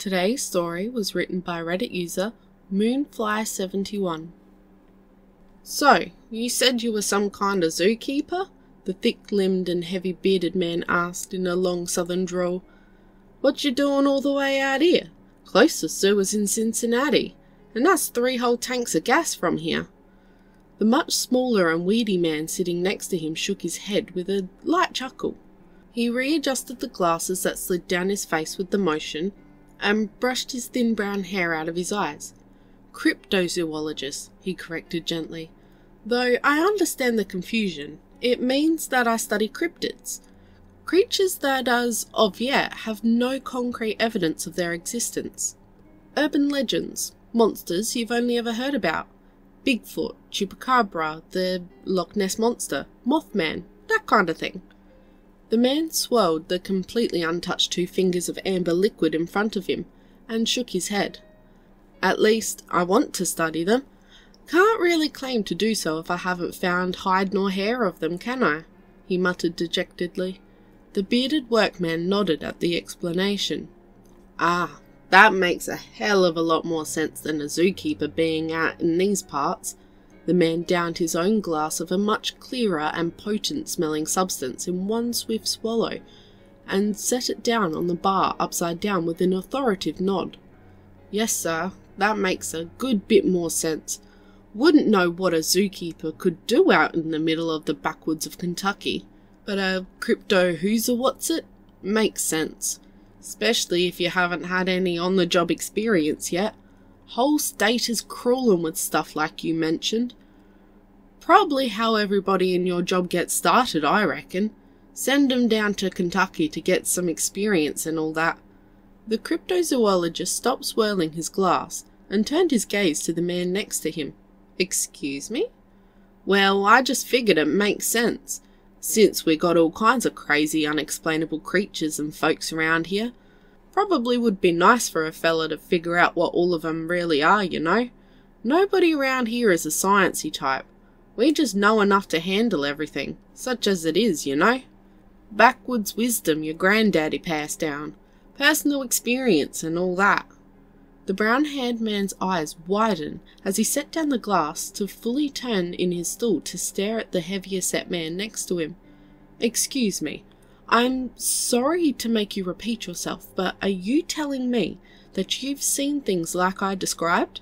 Today's story was written by Reddit user Moonfly71. So, you said you were some kind of zookeeper? The thick-limbed and heavy-bearded man asked in a long southern drawl. What you doing all the way out here? Closest zoo was in Cincinnati, and that's 3 whole tanks of gas from here. The much smaller and weedy man sitting next to him shook his head with a light chuckle. He readjusted the glasses that slid down his face with the motion, and brushed his thin brown hair out of his eyes. Cryptozoologist, he corrected gently. Though I understand the confusion, it means that I study cryptids. Creatures that, as of yet, have no concrete evidence of their existence. Urban legends, monsters you've only ever heard about. Bigfoot, Chupacabra, the Loch Ness Monster, Mothman, that kind of thing. The man swirled the completely untouched 2 fingers of amber liquid in front of him, and shook his head. At least, I want to study them. Can't really claim to do so if I haven't found hide nor hair of them, can I? He muttered dejectedly. The bearded workman nodded at the explanation. Ah, that makes a hell of a lot more sense than a zookeeper being out in these parts. The man downed his own glass of a much clearer and potent-smelling substance in one swift swallow, and set it down on the bar upside down with an authoritative nod. Yes, sir, that makes a good bit more sense. Wouldn't know what a zookeeper could do out in the middle of the backwoods of Kentucky, but a crypto-who's-a-what's-it makes sense, especially if you haven't had any on-the-job experience yet. Whole state is crawling with stuff like you mentioned. Probably how everybody in your job gets started, I reckon. Send 'em down to Kentucky to get some experience and all that. The cryptozoologist stopped swirling his glass and turned his gaze to the man next to him. Excuse me? Well, I just figured it makes sense, since we got all kinds of crazy, unexplainable creatures and folks around here. Probably would be nice for a fella to figure out what all of 'em really are, you know. Nobody around here is a sciencey type. We just know enough to handle everything, such as it is, you know. Backwoods wisdom your granddaddy passed down, personal experience and all that. The brown-haired man's eyes widened as he set down the glass to fully turn in his stool to stare at the heavier-set man next to him. Excuse me, I'm sorry to make you repeat yourself, but are you telling me that you've seen things like I described?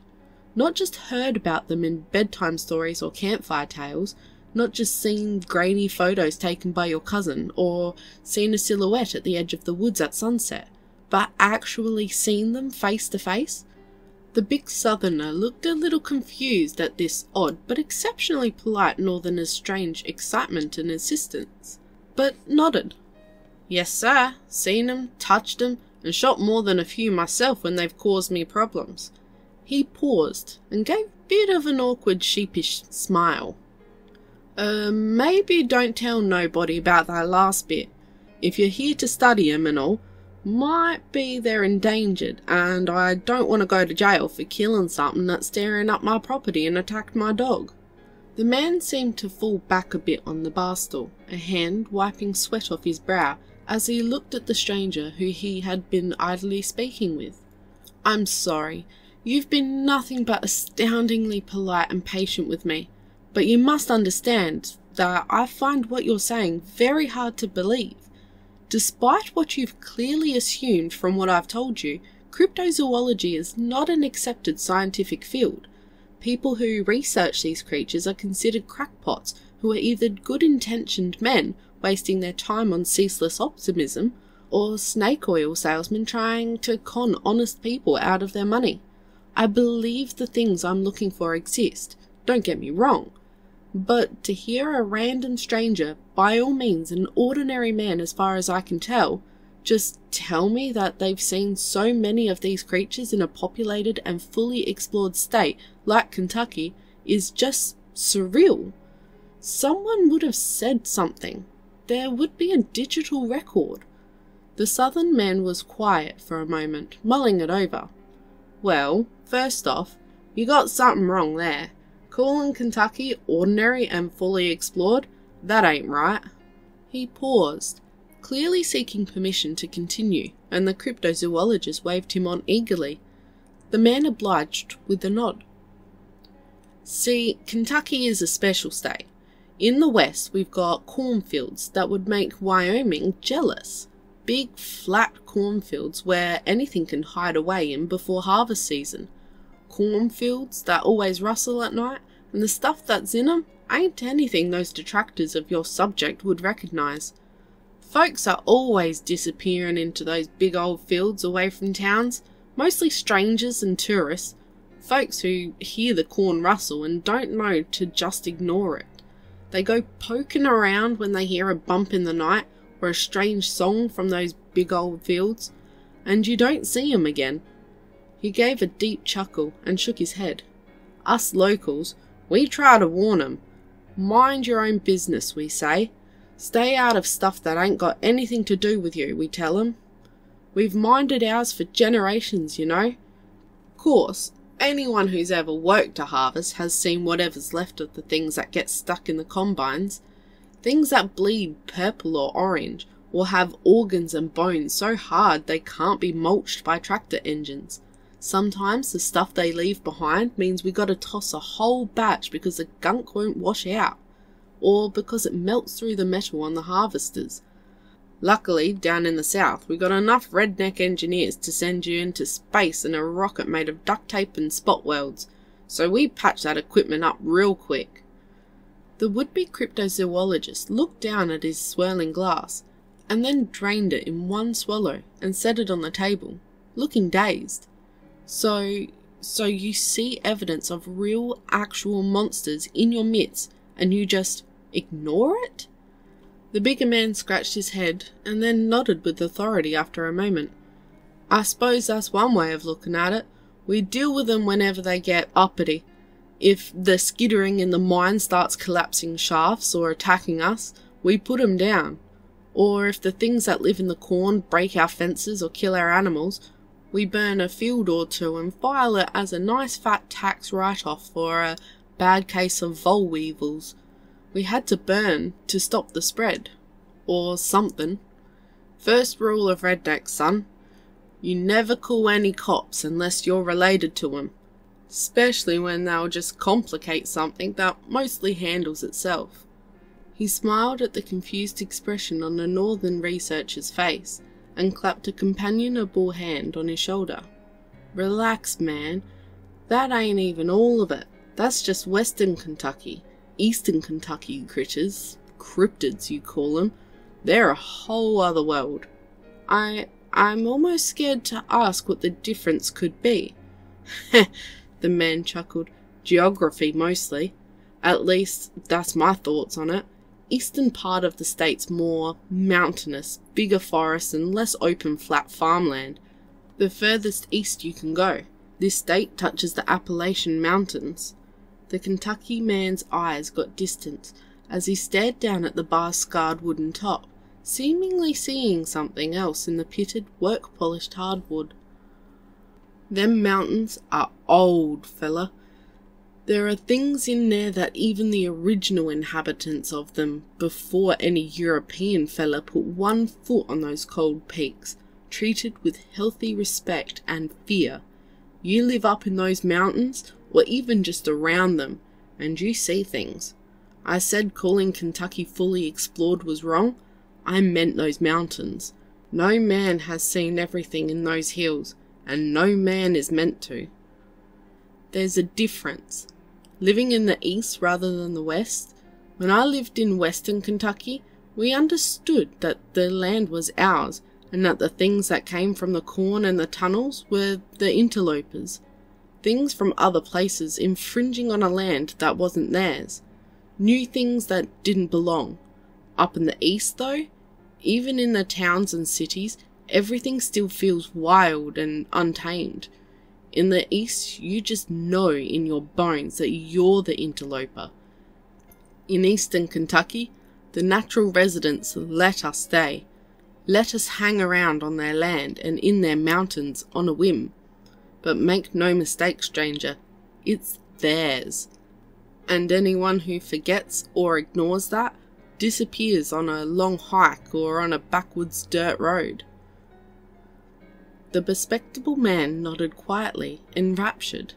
Not just heard about them in bedtime stories or campfire tales, not just seen grainy photos taken by your cousin, or seen a silhouette at the edge of the woods at sunset, but actually seen them face to face? The big southerner looked a little confused at this odd but exceptionally polite northerner's strange excitement and insistence, but nodded. Yes, sir, seen 'em, touched 'em, and shot more than a few myself when they've caused me problems. He paused and gave a bit of an awkward sheepish smile. Maybe don't tell nobody about that last bit. If you're here to study 'em and all, might be they're endangered, and I don't want to go to jail for killing something that's tearing up my property and attacked my dog. The man seemed to fall back a bit on the bar stool, a hand wiping sweat off his brow as he looked at the stranger who he had been idly speaking with. I'm sorry, you've been nothing but astoundingly polite and patient with me, but you must understand that I find what you're saying very hard to believe. Despite what you've clearly assumed from what I've told you, cryptozoology is not an accepted scientific field. People who research these creatures are considered crackpots who are either good-intentioned men wasting their time on ceaseless optimism, or snake oil salesmen trying to con honest people out of their money. I believe the things I'm looking for exist, don't get me wrong. But to hear a random stranger, by all means an ordinary man as far as I can tell, just tell me that they've seen so many of these creatures in a populated and fully explored state like Kentucky is just surreal. Someone would have said something. There would be a digital record. The southern man was quiet for a moment, mulling it over. Well, first off, you got something wrong there. Calling Kentucky ordinary and fully explored? That ain't right. He paused, clearly seeking permission to continue, and the cryptozoologist waved him on eagerly. The man obliged with a nod. See, Kentucky is a special state. In the west, we've got cornfields that would make Wyoming jealous. Big, flat cornfields where anything can hide away in before harvest season. Cornfields that always rustle at night, and the stuff that's in 'em ain't anything those detractors of your subject would recognise. Folks are always disappearing into those big old fields away from towns, mostly strangers and tourists, folks who hear the corn rustle and don't know to just ignore it. They go poking around when they hear a bump in the night or a strange song from those big old fields, and you don't see 'em again. He gave a deep chuckle and shook his head. Us locals, we try to warn 'em. Mind your own business, we say. Stay out of stuff that ain't got anything to do with you, we tell 'em. We've minded ours for generations, you know. Course, anyone who's ever worked a harvest has seen whatever's left of the things that get stuck in the combines. Things that bleed purple or orange, or have organs and bones so hard they can't be mulched by tractor engines. Sometimes the stuff they leave behind means we gotta toss a whole batch because the gunk won't wash out, or because it melts through the metal on the harvesters. Luckily, down in the south, we got enough redneck engineers to send you into space in a rocket made of duct tape and spot welds, so we patched that equipment up real quick. The would-be cryptozoologist looked down at his swirling glass, and then drained it in one swallow and set it on the table, looking dazed. So you see evidence of real, actual monsters in your midst, and you just ignore it? The bigger man scratched his head, and then nodded with authority after a moment. I suppose that's one way of looking at it. We deal with them whenever they get uppity. If the skittering in the mine starts collapsing shafts or attacking us, we put 'em down. Or if the things that live in the corn break our fences or kill our animals, we burn a field or two and file it as a nice fat tax write-off for a bad case of vole weevils. We had to burn to stop the spread. Or something. First rule of redneck, son. You never call any cops unless you're related to 'em. Especially when they'll just complicate something that mostly handles itself. He smiled at the confused expression on the northern researcher's face, and clapped a companionable hand on his shoulder. Relax, man. That ain't even all of it. That's just western Kentucky. Eastern Kentucky critters, cryptids you call 'em, they're a whole other world. I'm almost scared to ask what the difference could be. The man chuckled. Geography, mostly. At least, that's my thoughts on it. Eastern part of the state's more mountainous, bigger forests and less open flat farmland. The furthest east you can go. This state touches the Appalachian Mountains. The Kentucky man's eyes got distant as he stared down at the bar-scarred wooden top, seemingly seeing something else in the pitted, work-polished hardwood. Them mountains are old, fella. There are things in there that even the original inhabitants of them, before any European fella put one foot on those cold peaks, treated with healthy respect and fear. You live up in those mountains, or even just around them, and you see things. I said calling Kentucky fully explored was wrong. I meant those mountains. No man has seen everything in those hills, and no man is meant to. There's a difference. Living in the east rather than the west, when I lived in western Kentucky, we understood that the land was ours, and that the things that came from the corn and the tunnels were the interlopers. Things from other places infringing on a land that wasn't theirs. New things that didn't belong. Up in the east, though, even in the towns and cities, everything still feels wild and untamed. In the east, you just know in your bones that you're the interloper. In eastern Kentucky, the natural residents let us stay. Let us hang around on their land and in their mountains on a whim. But make no mistake, stranger, it's theirs. And anyone who forgets or ignores that disappears on a long hike or on a backwoods dirt road. The bespectacled man nodded quietly, enraptured.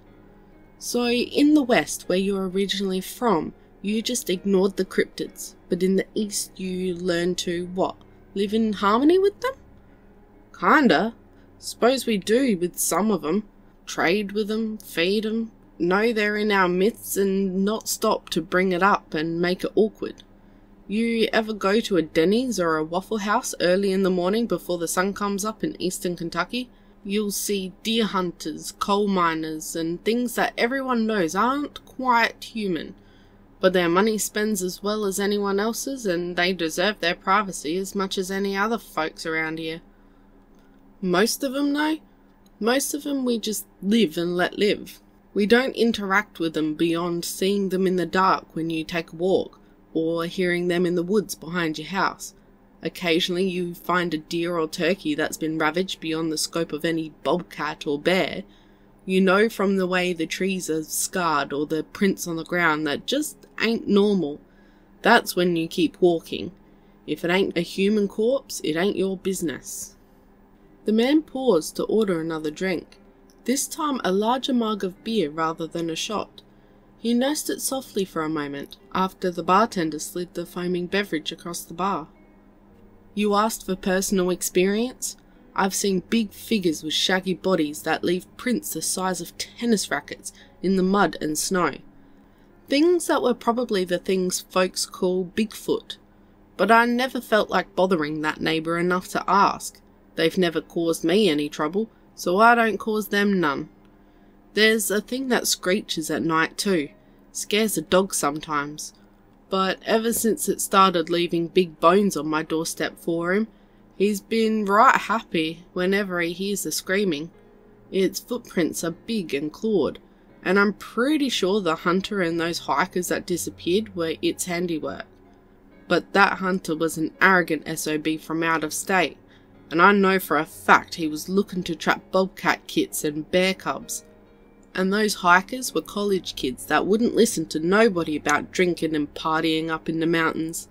So, in the West, where you're originally from, you just ignored the cryptids, but in the East you learned to, what, live in harmony with them? Kinda. Suppose we do with some of them. Trade with them, feed them, know they're in our midst and not stop to bring it up and make it awkward. You ever go to a Denny's or a Waffle House early in the morning before the sun comes up in eastern Kentucky? You'll see deer hunters, coal miners, and things that everyone knows aren't quite human. But their money spends as well as anyone else's, and they deserve their privacy as much as any other folks around here. Most of them, though? Most of them we just live and let live. We don't interact with them beyond seeing them in the dark when you take a walk, or hearing them in the woods behind your house. Occasionally you find a deer or turkey that's been ravaged beyond the scope of any bobcat or bear. You know from the way the trees are scarred or the prints on the ground that just ain't normal. That's when you keep walking. If it ain't a human corpse, it ain't your business. The man paused to order another drink, this time a larger mug of beer rather than a shot. He nursed it softly for a moment, after the bartender slid the foaming beverage across the bar. You asked for personal experience? I've seen big figures with shaggy bodies that leave prints the size of tennis rackets in the mud and snow. Things that were probably the things folks call Bigfoot. But I never felt like bothering that neighbour enough to ask. They've never caused me any trouble, so I don't cause them none. There's a thing that screeches at night too. Scares a dog sometimes. But ever since it started leaving big bones on my doorstep for him, he's been right happy whenever he hears the screaming. Its footprints are big and clawed, and I'm pretty sure the hunter and those hikers that disappeared were its handiwork. But that hunter was an arrogant SOB from out of state, and I know for a fact he was looking to trap bobcat kits and bear cubs. And those hikers were college kids that wouldn't listen to nobody about drinking and partying up in the mountains,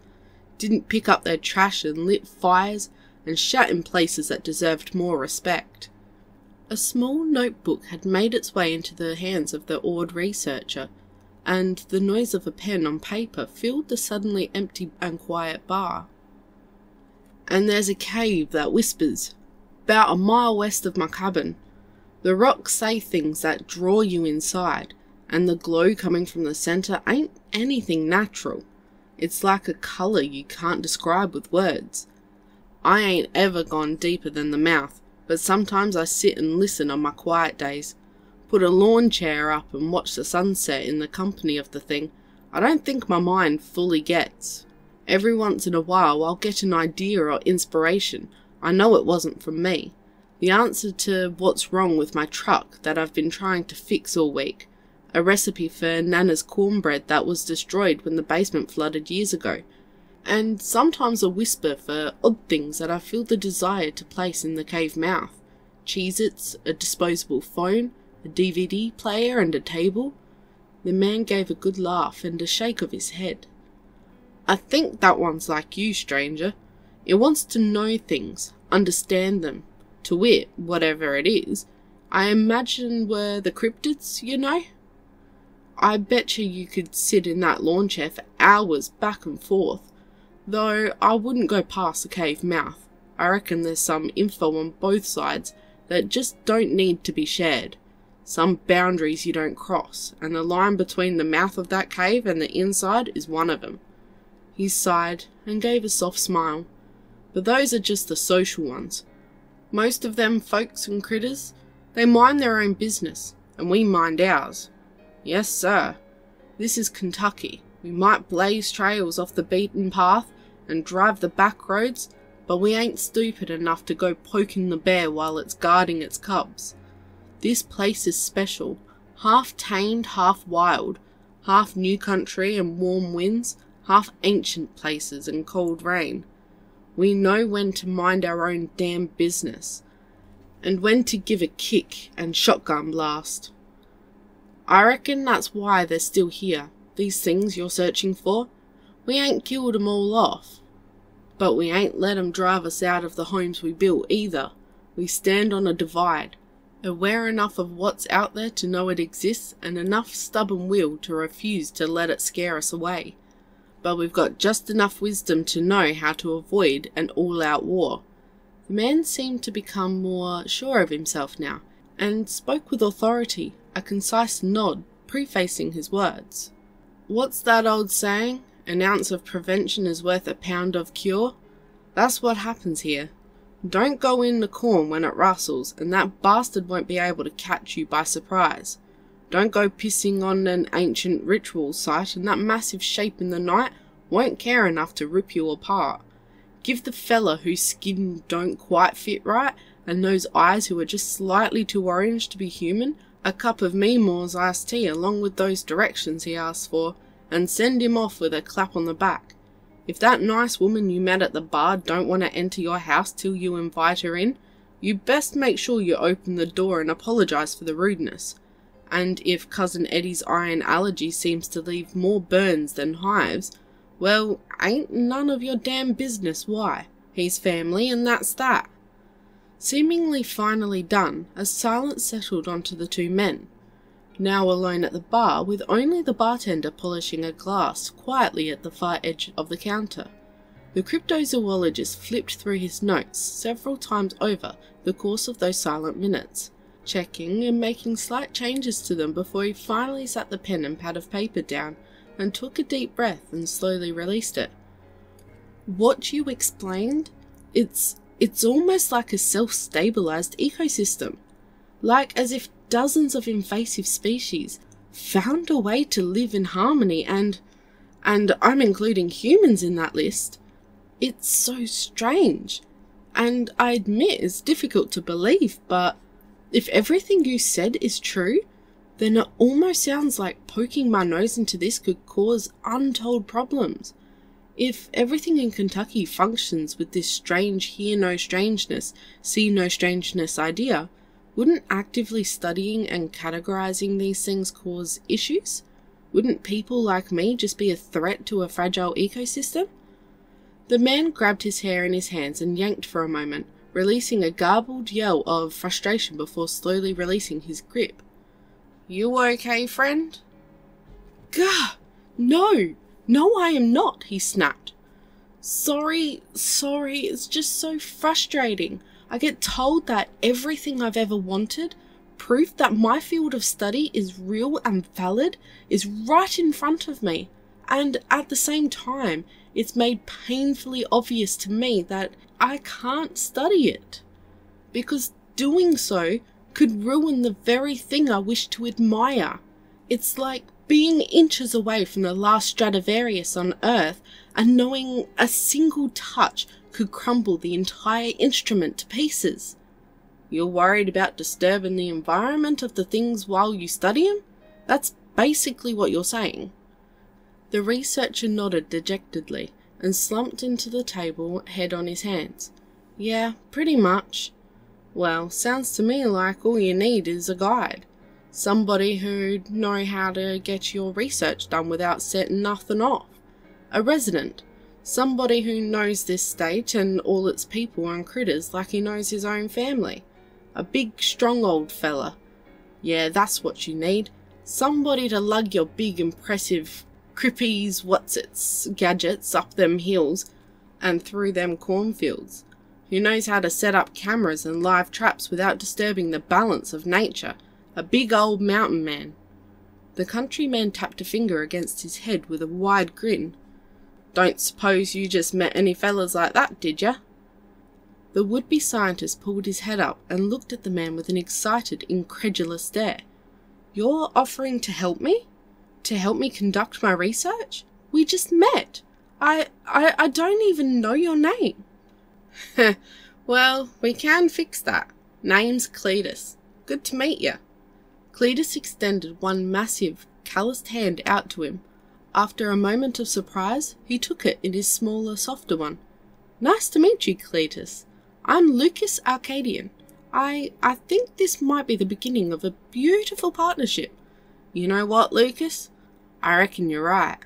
didn't pick up their trash and lit fires and shat in places that deserved more respect. A small notebook had made its way into the hands of the awed researcher, and the noise of a pen on paper filled the suddenly empty and quiet bar. And there's a cave that whispers, 'bout a mile west of my cabin. The rocks say things that draw you inside, and the glow coming from the centre ain't anything natural. It's like a colour you can't describe with words. I ain't ever gone deeper than the mouth, but sometimes I sit and listen on my quiet days. Put a lawn chair up and watch the sunset in the company of the thing. I don't think my mind fully gets. Every once in a while I'll get an idea or inspiration. I know it wasn't from me. The answer to what's wrong with my truck that I've been trying to fix all week. A recipe for Nana's cornbread that was destroyed when the basement flooded years ago. And sometimes a whisper for odd things that I feel the desire to place in the cave mouth. Cheez-Its, a disposable phone, a DVD player and a table. The man gave a good laugh and a shake of his head. I think that one's like you, stranger. It wants to know things, understand them. To wit, whatever it is, I imagine were the cryptids, you know? I betcha you could sit in that lawn chair for hours back and forth, though I wouldn't go past the cave mouth. I reckon there's some info on both sides that just don't need to be shared. Some boundaries you don't cross, and the line between the mouth of that cave and the inside is one of them. He sighed and gave a soft smile, but those are just the social ones. Most of them folks and critters, they mind their own business, and we mind ours. Yes, sir. This is Kentucky. We might blaze trails off the beaten path and drive the back roads, but we ain't stupid enough to go poking the bear while it's guarding its cubs. This place is special, half tamed, half wild, half new country and warm winds, half ancient places and cold rain. We know when to mind our own damn business, and when to give a kick and shotgun blast. I reckon that's why they're still here, these things you're searching for. We ain't killed 'em all off, but we ain't let 'em drive us out of the homes we built either. We stand on a divide, aware enough of what's out there to know it exists and enough stubborn will to refuse to let it scare us away. But we've got just enough wisdom to know how to avoid an all-out war." The man seemed to become more sure of himself now, and spoke with authority, a concise nod prefacing his words. "What's that old saying? An ounce of prevention is worth a pound of cure? That's what happens here. Don't go in the corn when it rustles, and that bastard won't be able to catch you by surprise. Don't go pissing on an ancient ritual site, and that massive shape in the night won't care enough to rip you apart. Give the fella whose skin don't quite fit right, and those eyes who are just slightly too orange to be human, a cup of Meemaw's iced tea along with those directions he asked for, and send him off with a clap on the back. If that nice woman you met at the bar don't want to enter your house till you invite her in, you best make sure you open the door and apologise for the rudeness. And if Cousin Eddie's iron allergy seems to leave more burns than hives, well, ain't none of your damn business why. He's family and that's that." Seemingly finally done, a silence settled onto the two men, now alone at the bar with only the bartender polishing a glass quietly at the far edge of the counter. The cryptozoologist flipped through his notes several times over the course of those silent minutes, checking and making slight changes to them before he finally sat the pen and pad of paper down and took a deep breath and slowly released it. "What you explained, it's almost like a self-stabilized ecosystem, like as if dozens of invasive species found a way to live in harmony and I'm including humans in that list. It's so strange, and I admit it's difficult to believe, but if everything you said is true, then it almost sounds like poking my nose into this could cause untold problems. If everything in Kentucky functions with this strange hear no strangeness, see no strangeness idea, wouldn't actively studying and categorizing these things cause issues? Wouldn't people like me just be a threat to a fragile ecosystem?" The man grabbed his hair in his hands and yanked for a moment, releasing a garbled yell of frustration before slowly releasing his grip. "You okay, friend?" "Gah! No, I am not," he snapped. Sorry, it's just so frustrating. I get told that everything I've ever wanted, proof that my field of study is real and valid, is right in front of me, and at the same time, it's made painfully obvious to me that I can't study it, because doing so could ruin the very thing I wish to admire. It's like being inches away from the last Stradivarius on Earth and knowing a single touch could crumble the entire instrument to pieces. You're worried about disturbing the environment of the things while you study them? That's basically what you're saying." The researcher nodded dejectedly and slumped into the table, head on his hands. "Yeah, pretty much. Well, sounds to me like all you need is a guide. Somebody who'd know how to get your research done without setting nothing off. A resident. Somebody who knows this state and all its people and critters like he knows his own family. A big, strong old fella. Yeah, that's what you need. Somebody to lug your big, impressive crippies, what's-its gadgets up them hills and through them cornfields. Who knows how to set up cameras and live traps without disturbing the balance of nature. A big old mountain man." The countryman tapped a finger against his head with a wide grin. "Don't suppose you just met any fellas like that, did ya?" The would-be scientist pulled his head up and looked at the man with an excited, incredulous stare. "You're offering to help me? To help me conduct my research? We just met. I don't even know your name." "Well, we can fix that. Name's Cletus. Good to meet ya." Cletus extended one massive, calloused hand out to him. After a moment of surprise, he took it in his smaller, softer one. "Nice to meet you, Cletus. I'm Lucas Arcadian. I think this might be the beginning of a beautiful partnership. You know what, Lucas? I reckon you're right.